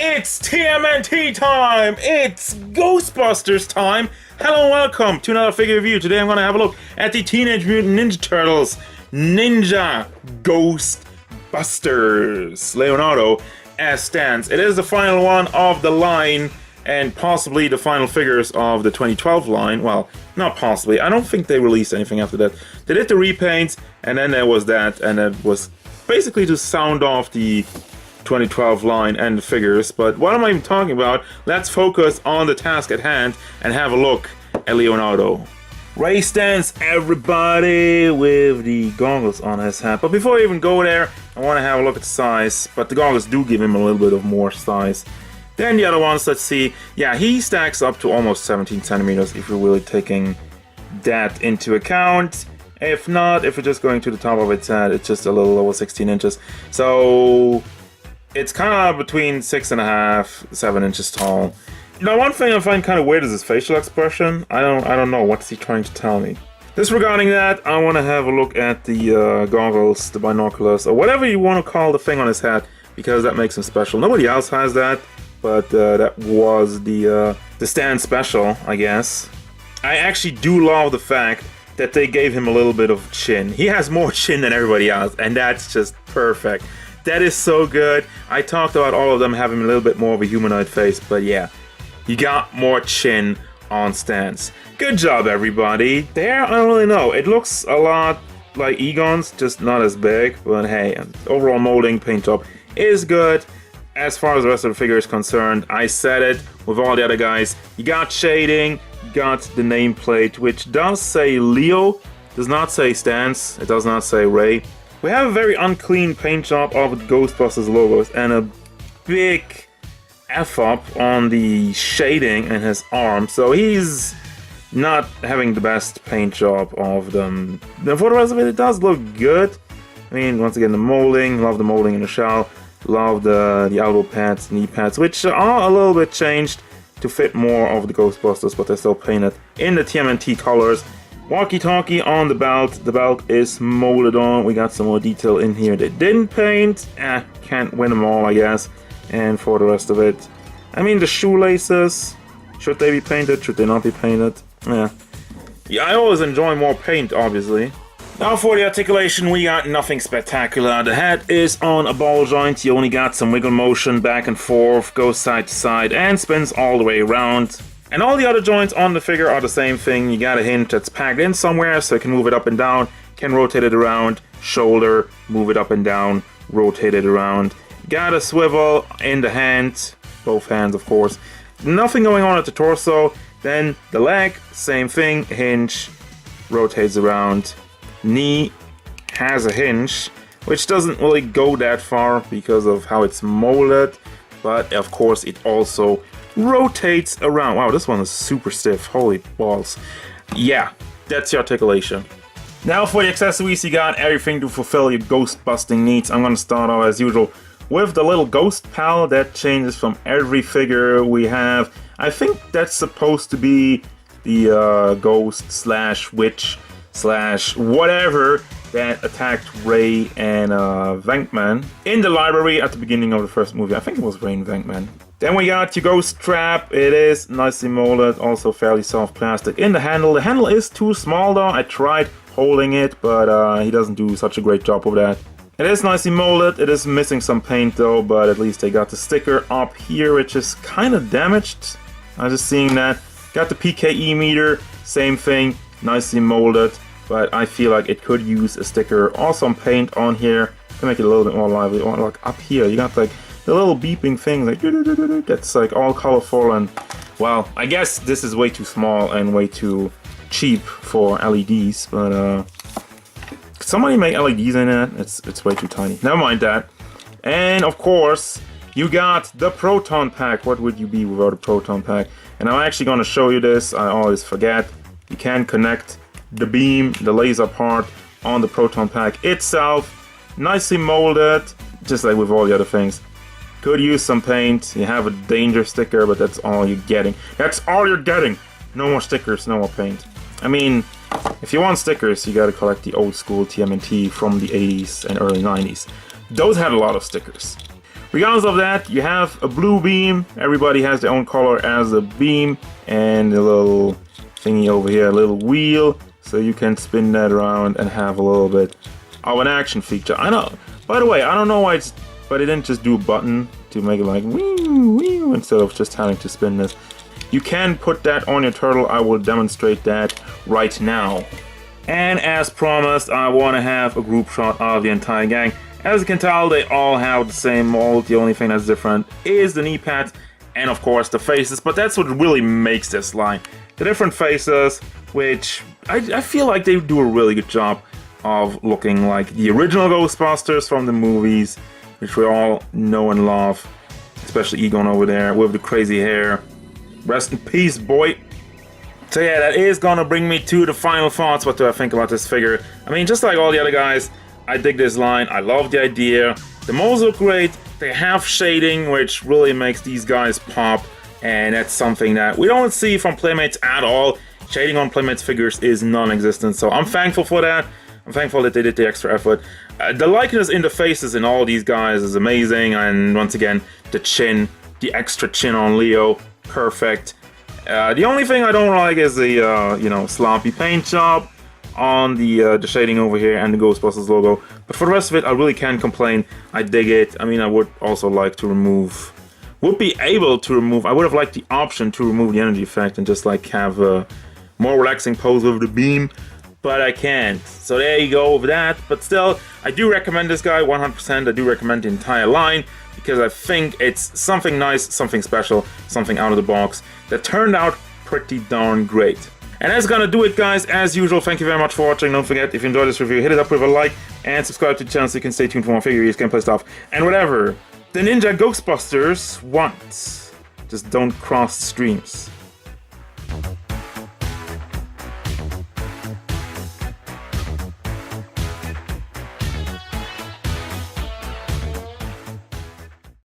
It's TMNT time! It's Ghostbusters time! Hello and welcome to another figure review. Today I'm going to have a look at the Teenage Mutant Ninja Turtles Ninja Ghostbusters Leonardo as stands. It is the final one of the line and possibly the final figures of the 2012 line. Well, not possibly. I don't think they released anything after that. They did the repaints and then there was that, and it was basically to sound off the 2012 line and the figures. But what am I even talking about? Let's focus on the task at hand and have a look at Leonardo. Ray stands, everybody, with the goggles on his head. But before I even go there, I want to have a look at the size. But the goggles do give him a little bit of more size than the other ones. Let's see. Yeah, he stacks up to almost 17 centimeters if you're really taking that into account. If not, if you're just going to the top of its head, it's just a little over 16 inches. So it's kind of between 6.5, 7 inches tall. Now, one thing I find kind of weird is his facial expression. I don't know, what's he trying to tell me? Disregarding that, I want to have a look at the goggles, the binoculars, or whatever you want to call the thing on his head, because that makes him special. Nobody else has that, but that was the stand special, I guess. I actually do love the fact that they gave him a little bit of chin. He has more chin than everybody else, and that's just perfect. That is so good. I talked about all of them having a little bit more of a humanoid face, but yeah, you got more chin on stands. Good job, everybody. There, I don't really know. It looks a lot like Egon's, just not as big, but hey, overall molding, paint job is good. As far as the rest of the figure is concerned, I said it with all the other guys. You got shading, you got the nameplate, which does say Leo, does not say Stance, it does not say Ray. We have a very unclean paint job of the Ghostbusters logos and a big F-up on the shading in his arm, so he's not having the best paint job of them. Then for the rest of it, it does look good. I mean, once again, the molding, love the molding in the shell, love the elbow pads, knee pads, which are a little bit changed to fit more of the Ghostbusters, but they're still painted in the TMNT colors. Walkie-talkie on the belt is molded on. We got some more detail in here they didn't paint. Can't win them all, I guess. And for the rest of it, I mean, the shoelaces, should they be painted? Should they not be painted? Yeah, I always enjoy more paint, obviously. Now for the articulation, we got nothing spectacular. The head is on a ball joint. You only got some wiggle motion back and forth, goes side to side, and spins all the way around. And all the other joints on the figure are the same thing. You got a hinge that's packed in somewhere, so you can move it up and down, can rotate it around, shoulder, move it up and down, rotate it around. Got a swivel in the hand, both hands of course. Nothing going on at the torso. Then the leg, same thing, hinge, rotates around. Knee has a hinge, which doesn't really go that far because of how it's molded, but of course it also rotates around. Wow, this one is super stiff. Holy balls. Yeah, that's your articulation. Now for the accessories, you got everything to fulfill your ghost busting needs. I'm going to start off as usual with the little ghost pal that changes from every figure we have. I think that's supposed to be the ghost slash witch slash whatever that attacked Ray and Venkman in the library at the beginning of the first movie. I think it was Ray and Venkman. Then we got your ghost trap. It is nicely molded, also fairly soft plastic in the handle. The handle is too small though. I tried holding it, but he doesn't do such a great job with that. It is nicely molded. It is missing some paint though, but at least they got the sticker up here, which is kind of damaged. I was just seeing that. Got the PKE meter, same thing, nicely molded, but I feel like it could use a sticker or some paint on here to make it a little bit more lively. Or like up here, you got like the little beeping thing, like that's like all colorful, and well, I guess this is way too small and way too cheap for LEDs, but could somebody make LEDs in it? It's way too tiny. Never mind that. And of course, you got the proton pack. What would you be without a proton pack? And I'm actually going to show you this. I always forget. You can connect the beam, the laser part, on the proton pack itself. Nicely molded, just like with all the other things. Could use some paint. You have a danger sticker, but that's all you're getting. That's all you're getting. No more stickers, no more paint. I mean, if you want stickers, you gotta collect the old school TMNT from the 80s and early 90s. Those had a lot of stickers. Regardless of that, you have a blue beam. Everybody has their own color as a beam, and a little thingy over here, a little wheel, so you can spin that around and have a little bit of an action feature. I know. By the way, I don't know why but it didn't just do a button to make it like wee wee instead of just having to spin this. You can put that on your turtle. I will demonstrate that right now. And as promised, I want to have a group shot of the entire gang. As you can tell, they all have the same mold. The only thing that's different is the knee pads and of course the faces, but that's what really makes this line. The different faces, which I feel like they do a really good job of looking like the original Ghostbusters from the movies, which we all know and love, especially Egon over there with the crazy hair. Rest in peace, boy. So yeah, that is gonna bring me to the final thoughts. What do I think about this figure? I mean, just like all the other guys, I dig this line. I love the idea. The molds look great. They have shading, which really makes these guys pop, and that's something that we don't see from Playmates at all. Shading on Playmates figures is non-existent, so I'm thankful for that. I'm thankful that they did the extra effort. The likeness in the faces in all these guys is amazing, and once again, the chin, the extra chin on Leo, perfect. The only thing I don't like is the sloppy paint job on the shading over here and the Ghostbusters logo. But for the rest of it, I really can't complain. I dig it. I mean, I would also like to remove, I would have liked the option to remove the energy effect and just like have a more relaxing pose with the beam, but I can't. So there you go with that. But still, I do recommend this guy 100%. I do recommend the entire line because I think it's something nice, something special, something out of the box that turned out pretty darn great. And that's gonna do it, guys. As usual, thank you very much for watching. Don't forget, if you enjoyed this review, hit it up with a like and subscribe to the channel so you can stay tuned for more figures, gameplay stuff, and whatever the Ninja Ghostbusters want. Just don't cross streams.